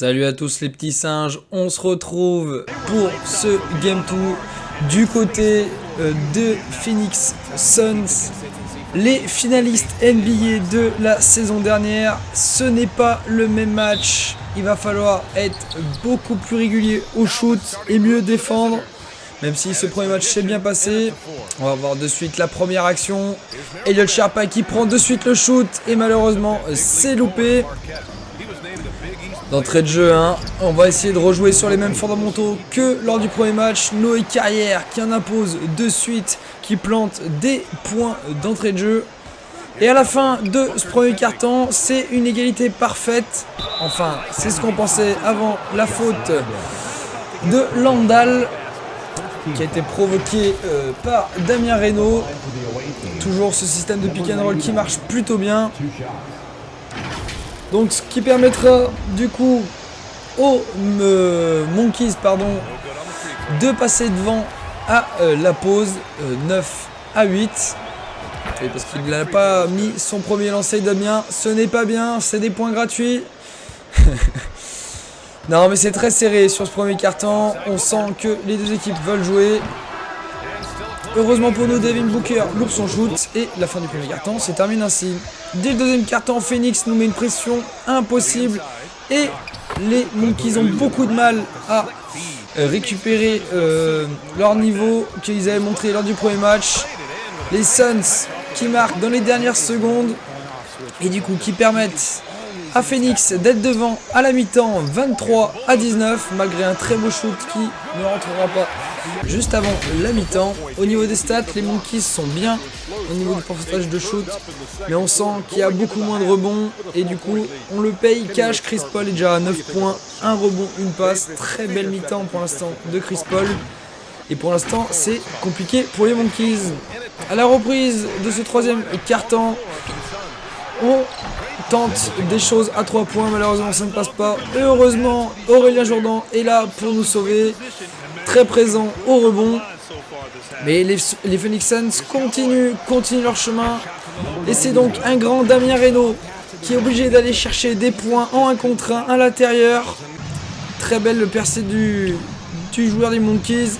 Salut à tous les petits singes, on se retrouve pour ce Game 2 du côté de Phoenix Suns, les finalistes NBA de la saison dernière. Ce n'est pas le même match, il va falloir être beaucoup plus régulier au shoot et mieux défendre. Même si ce premier match s'est bien passé, on va voir de suite la première action. Elliot Sharpa qui prend de suite le shoot et malheureusement c'est loupé. D'entrée de jeu, on va essayer de rejouer sur les mêmes fondamentaux que lors du premier match. Noé Carrière qui en impose de suite, qui plante des points d'entrée de jeu. Et à la fin de ce premier quart-temps, c'est une égalité parfaite. Enfin, c'est ce qu'on pensait avant la faute de Landale, qui a été provoqué par Damien Reynaud. Toujours ce système de pick and roll qui marche plutôt bien. Donc ce qui permettra du coup aux Monkeys de passer devant à la pause 9-8. Et parce qu'il n'a pas mis son premier lancer, Damien, ce n'est pas bien, c'est des points gratuits. Non mais c'est très serré sur ce premier quart-temps, on sent que les deux équipes veulent jouer. Heureusement pour nous, Devin Booker loupe son shoot et la fin du premier quart-temps se termine ainsi. Dès le deuxième quart-temps, Phoenix nous met une pression impossible et les Monkeys ont beaucoup de mal à récupérer leur niveau qu'ils avaient montré lors du premier match. Les Suns qui marquent dans les dernières secondes et du coup qui permettent à Phoenix d'être devant à la mi-temps 23-19 malgré un très beau shoot qui ne rentrera pas juste avant la mi-temps. Au niveau des stats, les Monkeys sont bien au niveau du pourcentage de shoot, mais on sent qu'il y a beaucoup moins de rebonds et du coup on le paye cash. Chris Paul est déjà à 9 points, 1 rebond, une passe. Très belle mi-temps pour l'instant de Chris Paul et pour l'instant c'est compliqué pour les Monkeys. À la reprise de ce troisième quart-temps, on tente des choses à 3 points, malheureusement ça ne passe pas. Et heureusement Aurélien Jourdan est là pour nous sauver, très présent au rebond. Mais les Phoenix Suns continuent leur chemin. Et c'est donc un grand Damien Reynaud qui est obligé d'aller chercher des points en 1 contre 1 à l'intérieur. Très belle percée du joueur des Monkeys.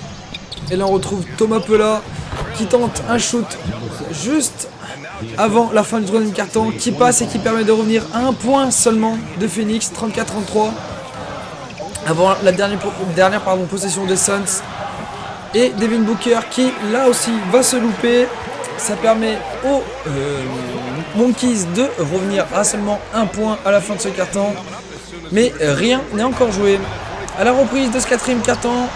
Et là on retrouve Thomas Pella qui tente un shoot juste avant la fin du troisième quart-temps, qui passe et qui permet de revenir à 1 point seulement de Phoenix, 34-33, avant la dernière possession des Suns. Et Devin Booker qui là aussi va se louper. Ça permet aux Monkeys de revenir à seulement 1 point à la fin de ce quart-temps. Mais rien n'est encore joué. À la reprise de ce quatrième quart-temps,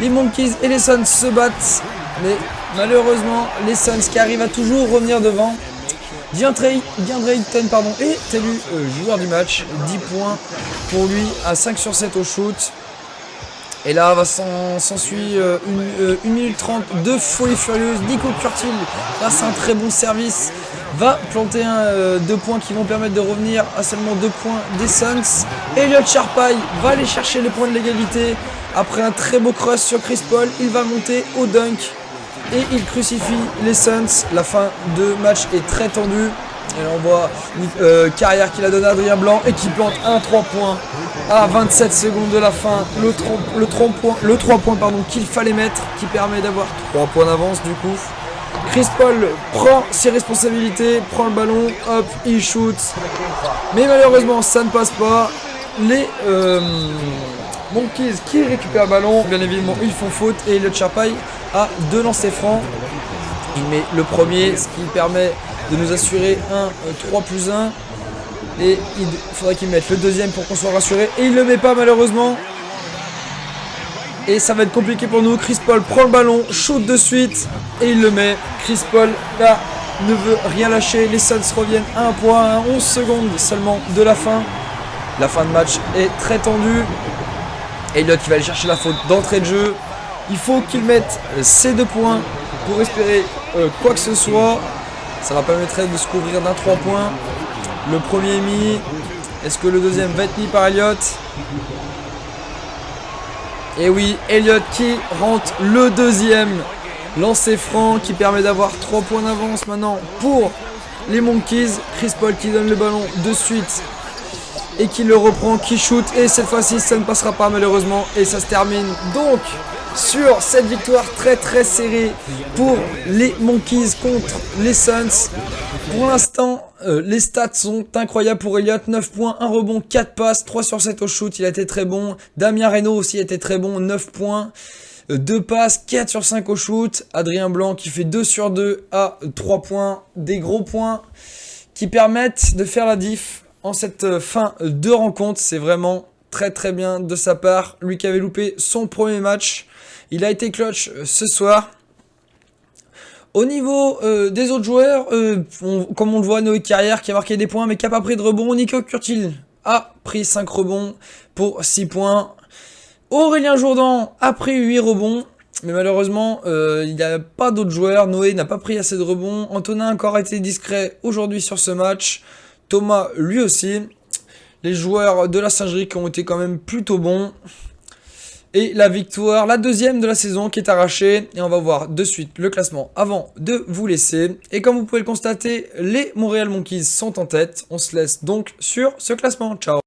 les Monkeys et les Suns se battent. Mais malheureusement, les Suns qui arrivent à toujours revenir devant. DeAndre Ayton est élu joueur du match. 10 points pour lui à 5 sur 7 au shoot. Et là s'ensuit 1 minute 30 de folie furieuse. Nico Curtil, grâce à un très bon service, va planter 2 points qui vont permettre de revenir à seulement 2 points des Suns. Elliot Sharpa va aller chercher les points de l'égalité. Après un très beau cross sur Chris Paul, il va monter au dunk et il crucifie les Suns. La fin de match est très tendue. Et là on voit Carrière qui la donne à Adrien Blanc et qui plante un 3 points à 27 secondes de la fin. Le 3 points qu'il fallait mettre, qui permet d'avoir 3 points d'avance du coup. Chris Paul prend ses responsabilités, prend le ballon, hop, il shoot. Mais malheureusement ça ne passe pas. Les Monkeys qui récupèrent le ballon, bien évidemment ils font faute et Elliot Sharpa a 2 lancers francs. Il met le premier, ce qui permet de nous assurer un 3+1 et il faudrait qu'il mette le deuxième pour qu'on soit rassuré et il ne le met pas malheureusement et ça va être compliqué pour nous. Chris Paul prend le ballon, shoot de suite et il le met. Chris Paul là ne veut rien lâcher. Les Suns reviennent à 1 point à 11 secondes seulement de la fin. La fin de match est très tendue. Elliot qui va aller chercher la faute d'entrée de jeu. Il faut qu'il mette ces 2 points pour espérer quoi que ce soit. Ça va permettre de se couvrir d'un 3 points. Le premier est mis. Est-ce que le deuxième va être mis par Elliot? Et oui, Elliot qui rentre le deuxième lancer franc qui permet d'avoir 3 points d'avance maintenant pour les Monkeys. Chris Paul qui donne le ballon de suite et qui le reprend, qui shoot. Et cette fois-ci, ça ne passera pas malheureusement. Et ça se termine donc sur cette victoire très serrée pour les Monkeys contre les Suns. Pour l'instant, les stats sont incroyables pour Elliott. 9 points, 1 rebond, 4 passes, 3 sur 7 au shoot. Il a été très bon. Damien Reynaud aussi a été très bon. 9 points, 2 passes, 4 sur 5 au shoot. Adrien Blanc qui fait 2 sur 2 à 3 points. Des gros points qui permettent de faire la diff en cette fin de rencontre. C'est vraiment très bien de sa part. Lui qui avait loupé son premier match. Il a été clutch ce soir. Au niveau des autres joueurs, comme on le voit, Noé Carrière qui a marqué des points mais qui n'a pas pris de rebond. Nico Curtil a pris 5 rebonds pour 6 points. Aurélien Jourdan a pris 8 rebonds. Mais malheureusement, il n'y a pas d'autres joueurs. Noé n'a pas pris assez de rebonds. Antonin a encore été discret aujourd'hui sur ce match. Thomas lui aussi. Les joueurs de la Singerie qui ont été quand même plutôt bons. Et la victoire, la deuxième de la saison qui est arrachée. Et on va voir de suite le classement avant de vous laisser. Et comme vous pouvez le constater, les Montréal Monkeys sont en tête. On se laisse donc sur ce classement. Ciao.